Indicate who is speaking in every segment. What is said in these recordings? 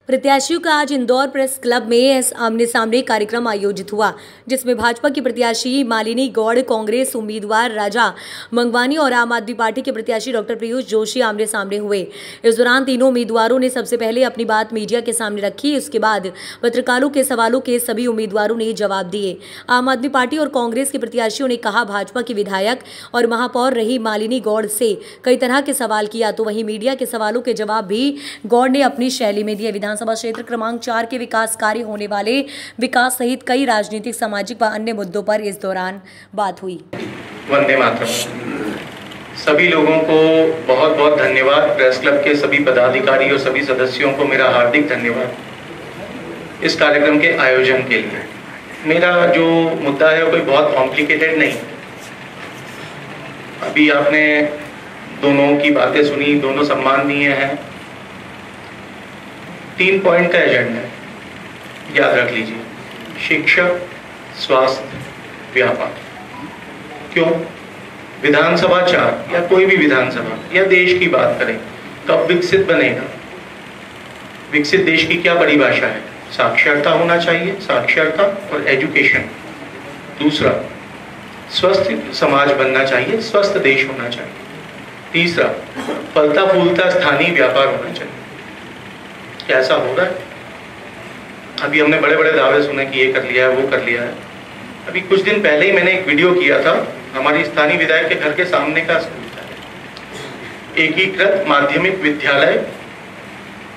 Speaker 1: प्रत्याशियों का आज इंदौर प्रेस क्लब में आमने सामने कार्यक्रम आयोजित हुआ, जिसमें भाजपा की प्रत्याशी मालिनी गौड़, कांग्रेस उम्मीदवार राजा मंगवानी और आम आदमी पार्टी के प्रत्याशी डॉक्टर पीयूष जोशी आमने सामने हुए। इस दौरान तीनों उम्मीदवारों ने सबसे पहले अपनी बात मीडिया के सामने रखी। इसके बाद पत्रकारों के सवालों के सभी उम्मीदवारों ने जवाब दिए। आम आदमी पार्टी और कांग्रेस के प्रत्याशियों ने कहा, भाजपा की विधायक और महापौर रही मालिनी गौड़ से कई तरह के सवाल किया, तो वहीं मीडिया के सवालों के जवाब भी गौड़ ने अपनी शैली में दिए। विधानसभा क्षेत्र क्रमांक 4 के विकास कार्य, होने वाले विकास सहित कई राजनीतिक, सामाजिक व अन्य मुद्दों पर इस दौरान बात हुई।
Speaker 2: वंदे मातरम। सभी लोगों को बहुत बहुत धन्यवाद। प्रेस क्लब के सभी पदाधिकारी और सभी सदस्यों को मेरा हार्दिक धन्यवाद इस कार्यक्रम के आयोजन के लिए। मेरा जो मुद्दा है कोई बहुत कॉम्प्लिकेटेड नहीं। अभी आपने दोनों की बातें सुनी, दोनों सम्माननीय हैं। 3 पॉइंट का एजेंडा है, याद रख लीजिए। शिक्षा, स्वास्थ्य, व्यापार। क्यों? विधानसभा 4 या कोई भी विधानसभा या देश की बात करें, कब विकसित बनेगा? विकसित देश की क्या परिभाषा है? साक्षरता होना चाहिए, साक्षरता और एजुकेशन। दूसरा, स्वस्थ समाज बनना चाहिए, स्वस्थ देश होना चाहिए। तीसरा, फलता फूलता स्थानीय व्यापार होना चाहिए। कैसा हो रहा है? अभी हमने बड़े बड़े दावे सुने कि ये कर लिया है, वो कर लिया है। अभी कुछ दिन पहले ही मैंने एक वीडियो किया था, हमारी स्थानीय विधायक के घर के सामने का स्कूल था, एकीकृत माध्यमिक विद्यालय,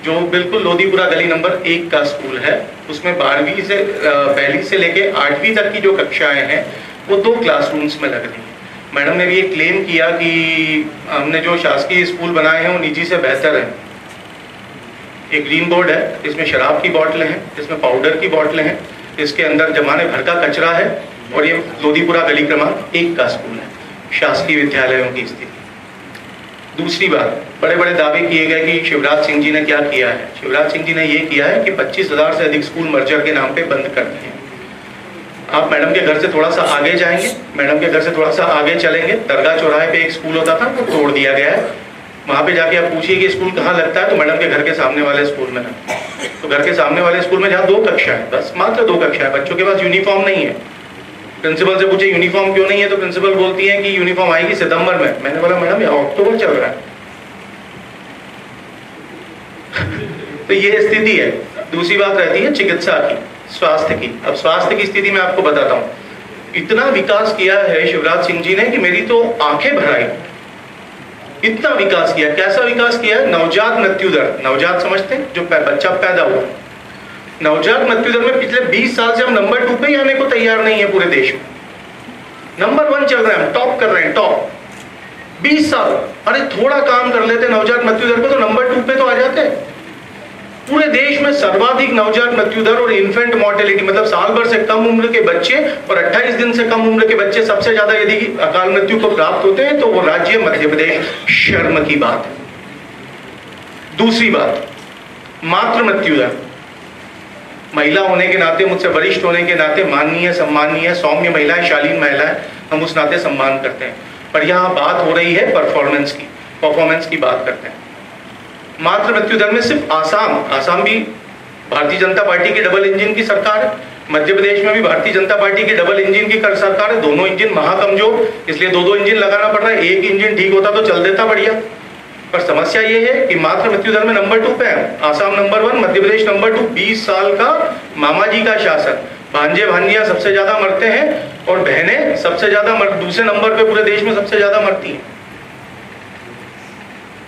Speaker 2: जो बिल्कुल लोधीपुरा गली नंबर 1 का स्कूल है। उसमें 12वीं से पहली से लेके 8वीं तक की जो कक्षाएं हैं वो 2 क्लासरूम्स में लग रही है। मैडम ने भी ये क्लेम किया कि हमने जो शासकीय स्कूल बनाए हैं वो निजी से बेहतर है। एक ग्रीन बोर्ड है, इसमें शराब की बोतलें हैं, इसमें पाउडर की बोतलें हैं, इसके अंदर जमाने भर का कचरा है, और ये लोधीपुरा गली क्रमांक 1 का स्कूल है। शासकीय विद्यालयों की स्थिति। दूसरी बात, बड़े बड़े दावे किए गए कि शिवराज सिंह जी ने क्या किया है। शिवराज सिंह जी ने ये किया है कि 25,000 से अधिक स्कूल मर्जर के नाम पे बंद कर दिए। आप मैडम के घर से थोड़ा सा आगे जाएंगे, मैडम के घर से थोड़ा सा आगे चलेंगे, दरगाह चौराहे पे एक स्कूल होता था, वो तोड़ दिया गया है। वहां पे जाके आप पूछिए कि स्कूल कहाँ लगता है, तो मैडम के घर के सामने वाले स्कूल में लगता है। तो घर के सामने वाले स्कूल में जहाँ 2 कक्षा है, बस मात्र 2 कक्षा है, बच्चों के पास यूनिफॉर्म नहीं है। प्रिंसिपल से पूछे यूनिफॉर्म क्यों नहीं है, तो प्रिंसिपल बोलती है कि यूनिफॉर्म आएगी सितंबर में। मैंने बोला मैडम ये अक्टूबर चल रहा है। तो ये स्थिति है। दूसरी बात रहती है चिकित्सा की, स्वास्थ्य की। अब स्वास्थ्य की स्थिति मैं आपको बताता हूँ। इतना विकास किया है शिवराज सिंह जी ने कि मेरी तो आंखें भर आई। इतना विकास किया। कैसा विकास किया है? नवजात मृत्यु दर, नवजात समझते हैं, जो बच्चा पैदा हुआ, नवजात मृत्यु दर में पिछले 20 साल से हम नंबर 2 पे ही आने को तैयार नहीं है। पूरे देश में नंबर 1 चल रहे हैं, हम टॉप कर रहे हैं, टॉप। 20 साल, अरे थोड़ा काम कर लेते नवजात मृत्यु दर पे तो नंबर 2 पे तो आ जाते। पूरे देश में सर्वाधिक नवजात मृत्यु दर और इन्फेंट मॉर्टेलिटी, मतलब साल भर से कम उम्र के बच्चे और 28 दिन से कम उम्र के बच्चे सबसे ज्यादा यदि अकाल मृत्यु को प्राप्त होते हैं तो वो राज्य मध्य प्रदेश। शर्म की बात है। दूसरी बात, मातृ मृत्यु दर। महिला होने के नाते, मुझसे वरिष्ठ होने के नाते, माननीय, सम्माननीय, सौम्य महिलाएं, शालीन महिलाएं, हम उस नाते सम्मान करते हैं। पर यहां बात हो रही है परफॉर्मेंस की, परफॉर्मेंस की बात करते हैं। मातृ मृत्यु दर में सिर्फ आसाम भी भारतीय जनता पार्टी की डबल इंजन की सरकार है, मध्य प्रदेश में भी भारतीय जनता पार्टी की डबल इंजन की सरकार है। दोनों इंजन महाकमजोर, इसलिए 2-2 इंजन लगाना पड़ रहा है। एक इंजन ठीक होता तो चल देता बढ़िया। पर समस्या ये है कि मातृ मृत्यु दर में नंबर 2 पे है, आसाम नंबर 1, मध्य प्रदेश नंबर 2। 20 साल का मामा जी का शासन, भांजे भांजियां सबसे ज्यादा मरते हैं और बहनें सबसे ज्यादा दूसरे नंबर पे पूरे देश में सबसे ज्यादा मरती हैं।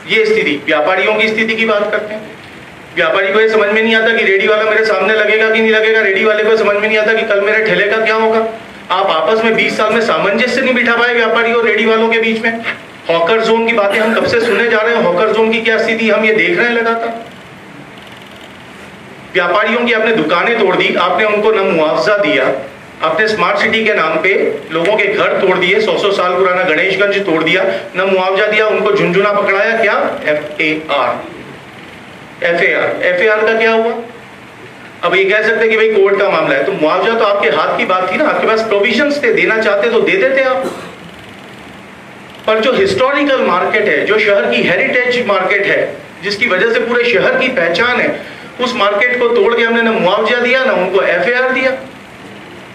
Speaker 2: ये स्थिति। व्यापारियों की स्थिति की बात करते हैं। व्यापारी को ये समझ में नहीं आता कि रेडी वाला मेरे सामने लगेगा कि नहीं लगेगा। रेडी वाले को समझ में नहीं आता कि कल मेरे ठेले का क्या होगा। आप आपस में 20 साल में सामंजस्य नहीं बिठा पाए व्यापारी और रेडी वालों के बीच में। हॉकर जोन की बातें हम कब से सुनने जा रहे हैं, हॉकर जोन की क्या स्थिति हम ये देख रहे हैं लगातार। व्यापारियों की आपने दुकानें तोड़ दी, आपने उनको न मुआवजा दिया, आपने स्मार्ट सिटी के नाम पे लोगों के घर तोड़ दिए, 100 साल पुराना गणेशगंज तोड़ दिया, न मुआवजा दिया, उनको झुंझुना पकड़ाया। क्या? FAR का क्या हुआ? अब ये कह सकते कि भाई कोर्ट का मामला है, तो मुआवजा तो आपके हाथ की बात थी ना, आपके पास प्रोविजंस थे, देना चाहते तो दे देते आप। पर जो हिस्टोरिकल मार्केट है, जो शहर की हेरिटेज मार्केट है, जिसकी वजह से पूरे शहर की पहचान है, उस मार्केट को तोड़ के हमने ना मुआवजा दिया ना उनको एफआईआर दिया।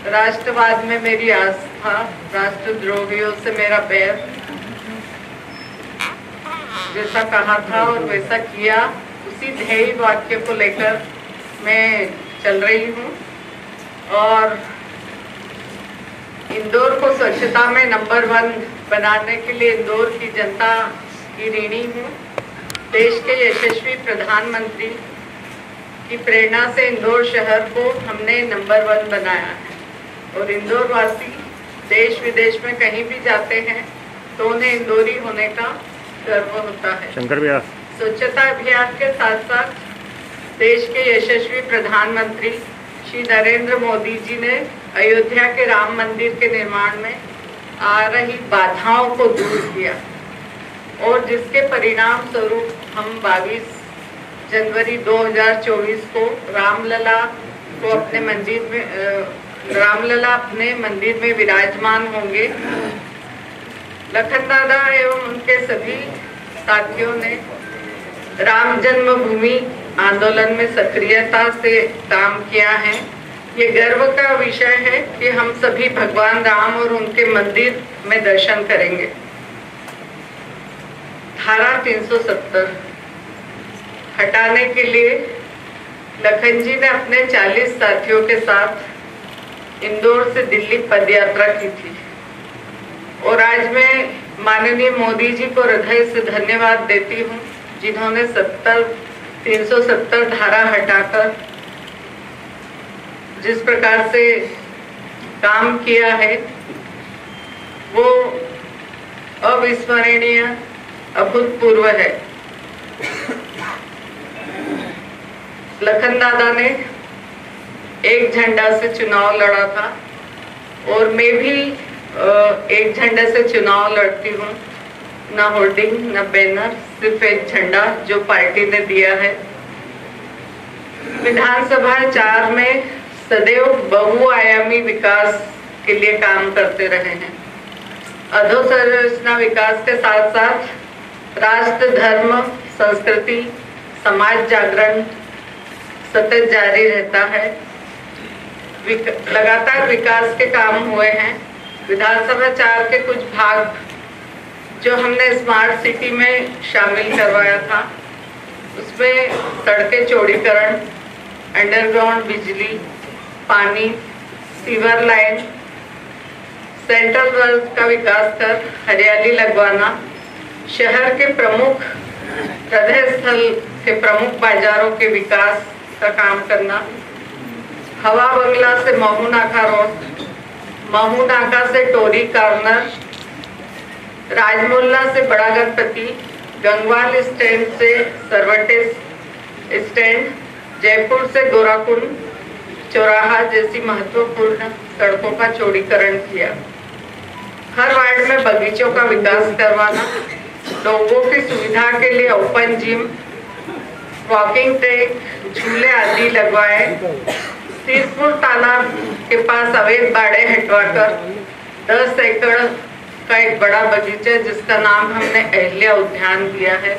Speaker 3: राष्ट्रवाद में मेरी आस्था, राष्ट्रद्रोहियों से मेरा बैर, जैसा कहा था और वैसा किया, उसी ध्येय वाक्य को लेकर मैं चल रही हूँ और इंदौर को स्वच्छता में नंबर 1 बनाने के लिए इंदौर की जनता की ऋणी हूँ। देश के यशस्वी प्रधानमंत्री की प्रेरणा से इंदौर शहर को हमने नंबर 1 बनाया है और इंदौर वासी देश विदेश में कहीं भी जाते हैं तो उन्हें इंदौरी होने का गर्व होता है।
Speaker 4: शंकर भैया,
Speaker 3: स्वच्छता अभियान के साथ साथ देश के यशस्वी प्रधानमंत्री श्री नरेंद्र मोदी जी ने अयोध्या के राम मंदिर के निर्माण में आ रही बाधाओं को दूर किया और जिसके परिणाम स्वरूप हम 22 जनवरी 2024 को रामलला अपने मंदिर में विराजमान होंगे। लखन दादा एवं उनके सभी साथियों ने राम जन्मभूमि आंदोलन में सक्रियता से काम किया है। ये गर्व का विषय है कि हम सभी भगवान राम और उनके मंदिर में दर्शन करेंगे। धारा 370 हटाने के लिए लखन जी ने अपने 40 साथियों के साथ इंदौर से दिल्ली पदयात्रा की थी और आज मैं माननीय मोदी जी को हृदय से धन्यवाद देती हूँ जिन्होंने 370 धारा हटाकर जिस प्रकार से काम किया है वो अविस्मरणीय, अभूतपूर्व है। लखन दादा ने एक झंडा से चुनाव लड़ा था और मैं भी एक झंडे से चुनाव लड़ती हूँ। न होर्डिंग न बैनर, सिर्फ एक झंडा जो पार्टी ने दिया है। विधानसभा 4 में सदैव बहुआयामी विकास के लिए काम करते रहे हैं। अधोसंरचना विकास के साथ साथ राष्ट्र, धर्म, संस्कृति, समाज जागरण सतत जारी रहता है। लगातार विकास के काम हुए हैं। विधानसभा 4 के कुछ भाग जो हमने स्मार्ट सिटी में शामिल करवाया था उसमें सड़कें चौड़ीकरण, अंडरग्राउंड बिजली, पानी, सीवर लाइन, सेंट्रल वर्ल्ड का विकास कर हरियाली लगवाना, शहर के प्रमुख हृदय स्थल के प्रमुख बाजारों के विकास का काम करना, हवा बंगला से महू नाका रोड, महू नाका से टोरी कॉर्नर, राजमोहल्ला से बड़ा गणपति, गंगवाल स्टैंड से सरवटे स्टैंड, जयपुर से गोराकुंड चौराहा जैसी महत्वपूर्ण सड़कों का चौड़ीकरण किया। हर वार्ड में बगीचों का विकास करवाना, लोगों की सुविधा के लिए ओपन जिम, वॉकिंग ट्रैक, झूले आदि लगवाए। सिरपुर तालाब के पास अवैध बाड़े हटवाकर 10 एकड़ का एक बड़ा बगीचा जिसका नाम हमने अहिल्या उद्यान दिया है।